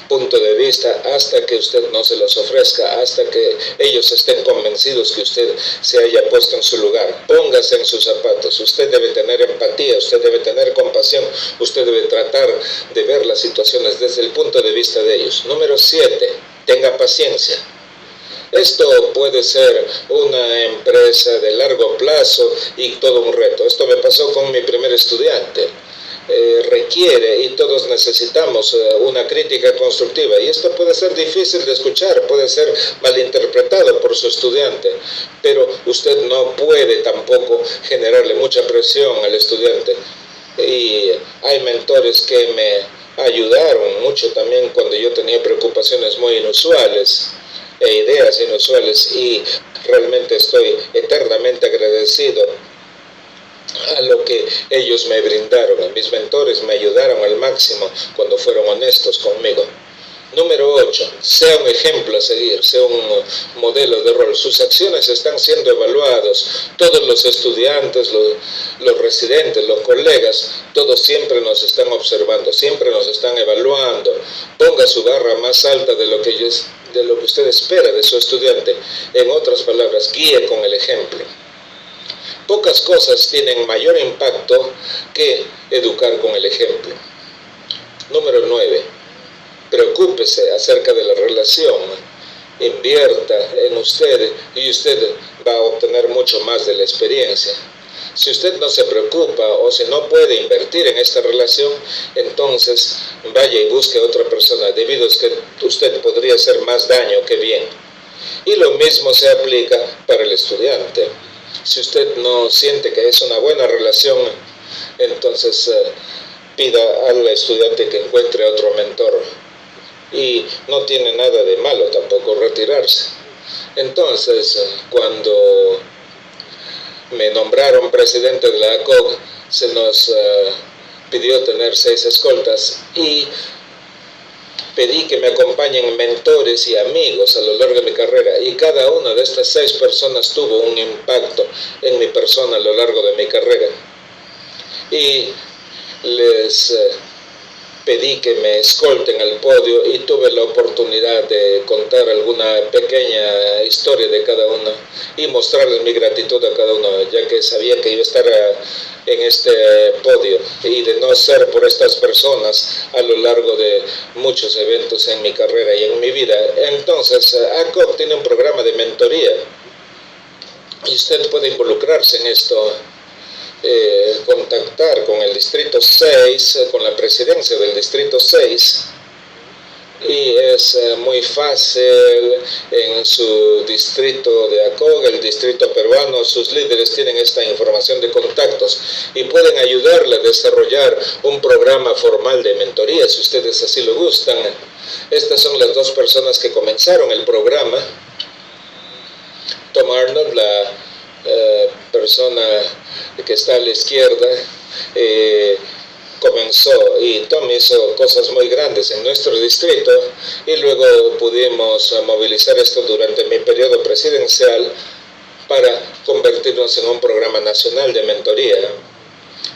punto de vista hasta que usted no se los ofrezca, hasta que ellos estén convencidos que usted se haya puesto en su lugar. Póngase en sus zapatos. Usted debe tener empatía, usted debe tener compasión, usted debe tratar de ver las situaciones desde el punto de vista de ellos. Número 7, tenga paciencia. Esto puede ser una empresa de largo plazo y todo un reto. Esto me pasó con mi primer estudiante. Requiere, y todos necesitamos, una crítica constructiva, y esto puede ser difícil de escuchar, puede ser malinterpretado por su estudiante, pero usted no puede tampoco generarle mucha presión al estudiante. Y hay mentores que me ayudaron mucho también cuando yo tenía preocupaciones muy inusuales e ideas inusuales, y realmente estoy eternamente agradecido a lo que ellos me brindaron. Mis mentores me ayudaron al máximo cuando fueron honestos conmigo. Número 8, sea un ejemplo a seguir, sea un modelo de rol. Sus acciones están siendo evaluados. Todos los estudiantes, los residentes, los colegas, todos siempre nos están observando, siempre nos están evaluando. Ponga su barra más alta de lo que usted espera de su estudiante. En otras palabras, guíe con el ejemplo. Pocas cosas tienen mayor impacto que educar con el ejemplo. Número 9. Preocúpese acerca de la relación. Invierta en usted y usted va a obtener mucho más de la experiencia. Si usted no se preocupa o si no puede invertir en esta relación, entonces vaya y busque a otra persona, debido a que usted podría hacer más daño que bien. Y lo mismo se aplica para el estudiante. Si usted no siente que es una buena relación, entonces pida al estudiante que encuentre otro mentor. Y no tiene nada de malo tampoco retirarse. Entonces, cuando me nombraron presidente de la ACOG, se nos pidió tener 6 escoltas, y pedí que me acompañen mentores y amigos a lo largo de mi carrera, y cada una de estas 6 personas tuvo un impacto en mi persona a lo largo de mi carrera. Y les pedí que me escolten al podio, y tuve la oportunidad de contar alguna pequeña historia de cada uno y mostrarles mi gratitud a cada uno, ya que sabía que iba a estar en este podio, y de no ser por estas personas a lo largo de muchos eventos en mi carrera y en mi vida. Entonces, ACOG tiene un programa de mentoría y usted puede involucrarse en esto. Contactar con el distrito 6, con la presidencia del distrito 6, y es muy fácil. En su distrito de ACOG, el distrito peruano, sus líderes tienen esta información de contactos y pueden ayudarle a desarrollar un programa formal de mentoría si ustedes así lo gustan. Estas son las 2 personas que comenzaron el programa. Tom Arnold, la persona que está a la izquierda, comenzó, y Tom hizo cosas muy grandes en nuestro distrito, y luego pudimos movilizar esto durante mi periodo presidencial para convertirnos en un programa nacional de mentoría.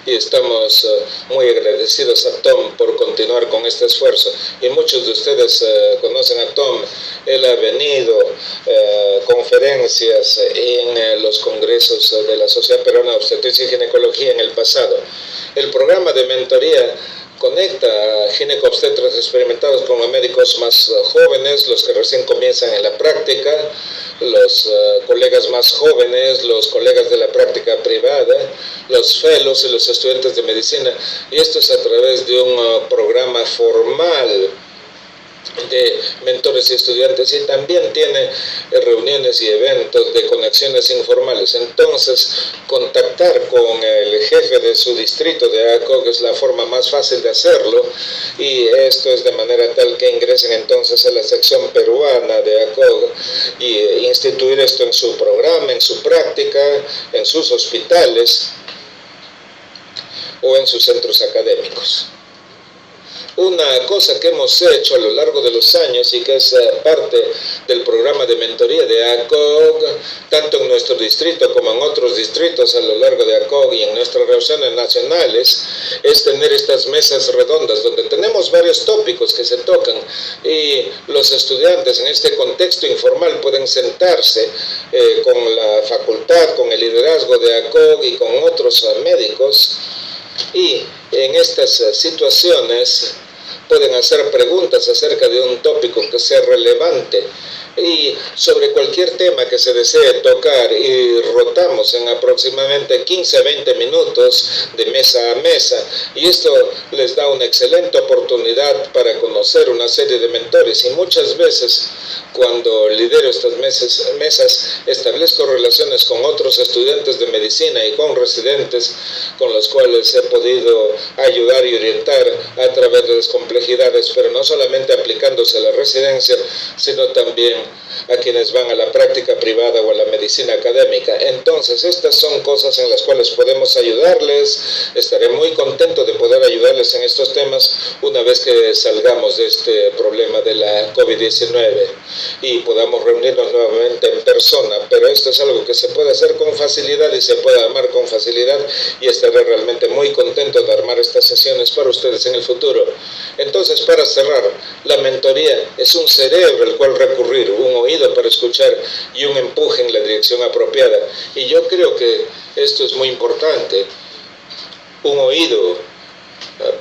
Y estamos muy agradecidos a Tom por continuar con este esfuerzo. Y muchos de ustedes conocen a Tom. Él ha venido a conferencias en los congresos de la Sociedad Peruana de Obstetricia y Ginecología en el pasado. El programa de mentoría conecta a ginecobstetras experimentados con a médicos más jóvenes, los que recién comienzan en la práctica, los colegas más jóvenes, los colegas de la práctica privada, los fellows y los estudiantes de medicina. Y esto es a través de un programa formal de mentores y estudiantes, y también tiene reuniones y eventos de conexiones informales. Entonces, contactar con el jefe de su distrito de ACOG es la forma más fácil de hacerlo, y esto es de manera tal que ingresen entonces a la sección peruana de ACOG y instituir esto en su programa, en su práctica, en sus hospitales o en sus centros académicos. Una cosa que hemos hecho a lo largo de los años y que es parte del programa de mentoría de ACOG, tanto en nuestro distrito como en otros distritos a lo largo de ACOG y en nuestras reuniones nacionales, es tener estas mesas redondas donde tenemos varios tópicos que se tocan y los estudiantes en este contexto informal pueden sentarse con la facultad, con el liderazgo de ACOG y con otros médicos, y en estas situaciones pueden hacer preguntas acerca de un tópico que sea relevante y sobre cualquier tema que se desee tocar, y rotamos en aproximadamente 15 a 20 minutos de mesa a mesa, y esto les da una excelente oportunidad para conocer una serie de mentores. Y muchas veces cuando lidero estas mesas establezco relaciones con otros estudiantes de medicina y con residentes con los cuales he podido ayudar y orientar a través de las complejidades, pero no solamente aplicándose a la residencia, sino también a quienes van a la práctica privada o a la medicina académica. Entonces, estas son cosas en las cuales podemos ayudarles. Estaré muy contento de poder ayudarles en estos temas una vez que salgamos de este problema de la COVID-19 y podamos reunirnos nuevamente en persona, pero esto es algo que se puede hacer con facilidad y se puede armar con facilidad, y estaré realmente muy contento de armar estas sesiones para ustedes en el futuro. Entonces, para cerrar, la mentoría es un cerebro al cual recurrir, un oído para escuchar y un empuje en la dirección apropiada. Y yo creo que esto es muy importante, un oído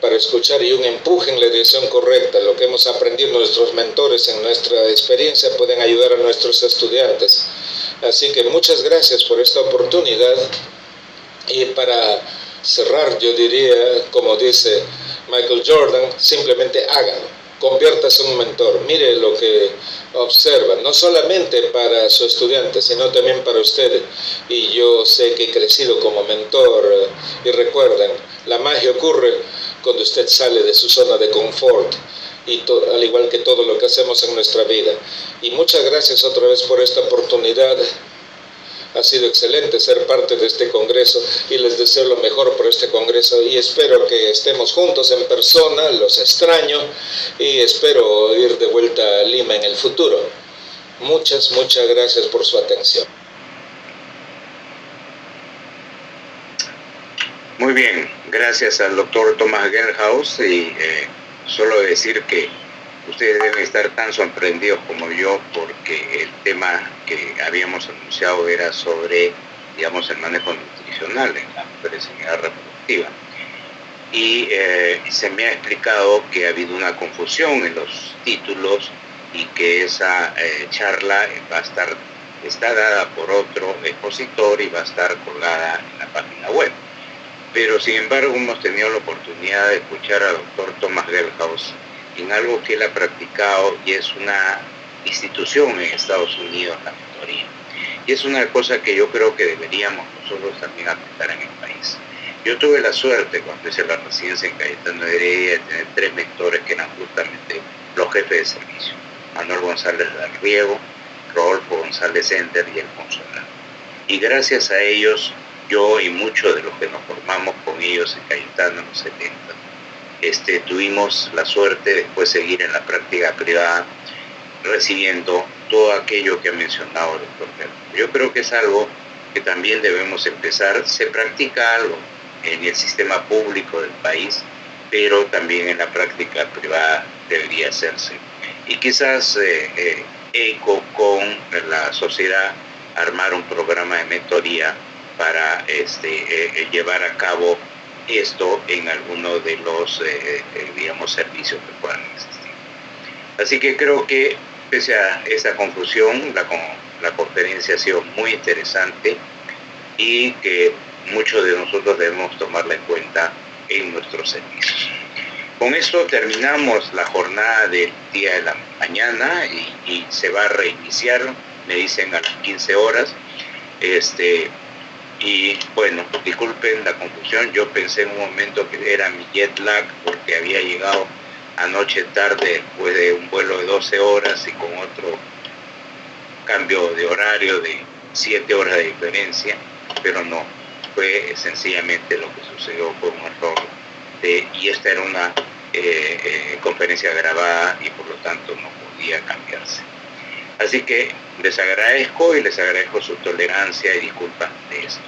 para escuchar y un empuje en la dirección correcta. Lo que hemos aprendido nuestros mentores en nuestra experiencia pueden ayudar a nuestros estudiantes. Así que muchas gracias por esta oportunidad, y para cerrar yo diría, como dice Michael Jordan, simplemente hágalo. Conviértase en un mentor, mire lo que observa, no solamente para su estudiante, sino también para usted. Y yo sé que he crecido como mentor, y recuerden, la magia ocurre cuando usted sale de su zona de confort, y al igual que todo lo que hacemos en nuestra vida. Y muchas gracias otra vez por esta oportunidad. Ha sido excelente ser parte de este congreso y les deseo lo mejor por este congreso, y espero que estemos juntos en persona. Los extraño y espero ir de vuelta a Lima en el futuro. Muchas gracias por su atención. Muy bien, gracias al doctor Thomas Gelhaus, y solo decir que ustedes deben estar tan sorprendidos como yo, porque el tema que habíamos anunciado era sobre, digamos, el manejo nutricional en las mujeres en edad reproductiva. Y se me ha explicado que ha habido una confusión en los títulos, y que esa charla está dada por otro expositor y va a estar colgada en la página web. Pero sin embargo hemos tenido la oportunidad de escuchar al doctor Thomas Gelhaus en algo que él ha practicado, y es una institución en Estados Unidos, la mentoría. Y es una cosa que yo creo que deberíamos nosotros también aplicar en el país. Yo tuve la suerte, cuando hice la residencia en Cayetano Heredia, de tener 3 mentores que eran justamente los jefes de servicio: Manuel González del Riego, Rodolfo González Ender y Alfonso Lara. Y gracias a ellos, yo y muchos de los que nos formamos con ellos en Cayetano en los 70, tuvimos la suerte de después seguir en la práctica privada, recibiendo todo aquello que ha mencionado el doctor Gelhaus. Yo creo que es algo que también debemos empezar. Se practica algo en el sistema público del país, pero también en la práctica privada debería hacerse. Y quizás ECO con la sociedad armar un programa de mentoría para llevar a cabo esto en alguno de los digamos servicios que puedan existir. Así que creo que pese a esa conclusión, la conferencia ha sido muy interesante y que muchos de nosotros debemos tomarla en cuenta en nuestros servicios. Con esto terminamos la jornada del día de la mañana y se va a reiniciar, me dicen, a las 15 horas. Y bueno, disculpen la confusión, yo pensé en un momento que era mi jet lag porque había llegado anoche tarde después de un vuelo de 12 horas y con otro cambio de horario de 7 horas de diferencia, pero no, fue sencillamente lo que sucedió, fue un error y esta era una conferencia grabada y por lo tanto no podía cambiarse. Así que les agradezco y les agradezco su tolerancia y disculpas de esto.